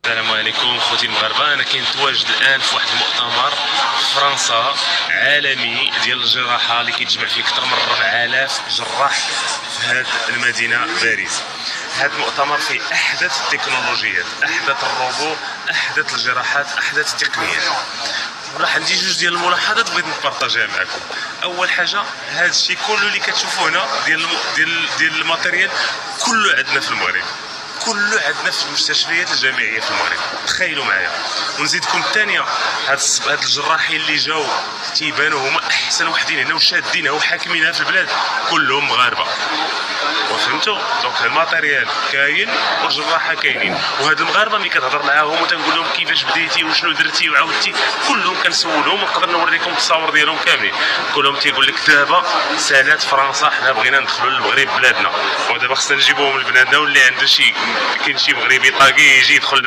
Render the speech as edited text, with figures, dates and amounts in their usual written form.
السلام عليكم خوتي المغاربه. انا كنتواجد الان في واحد المؤتمر في فرنسا عالمي ديال الجراحه اللي كيتجمع فيه اكثر من 4000 جراح في هذه المدينه باريس. هذا المؤتمر فيه احدث التكنولوجيات، احدث الروبو، احدث الجراحات، احدث التقنيات. راح عندي جوج ديال الملاحظات بغيت نبارطاجيها معكم. اول حاجه، هذا الشيء كله اللي كتشوفوا هنا ديال الماتيريال كله عندنا في المغرب، كله عندنا في المستشفيات الجامعيه في المغرب. تخيلوا معايا. ونزيدكم الثانيه، هاد الجراحين اللي جاوا تيبانوا هما احسن وحدين هنا وشادينها وحاكمينها في البلاد، كلهم مغاربه. وفهمتوا؟ دونك الماتيريال كاين والجراحه كاينين، وهاد المغاربه ملي كتهضر معاهم وتنقول لهم كيفاش بديتي وشنو درتي وعاودتي، كلهم كنسولهم ونقدر نوريكم التصاور ديالهم كاملين. كلهم تيقول لك دابا سالات فرنسا، حنا بغينا ندخلوا للمغرب بلادنا، ودابا خصنا نجيبوهم لبلادنا، واللي عنده كاين شي مغربي طاقي يجي يدخل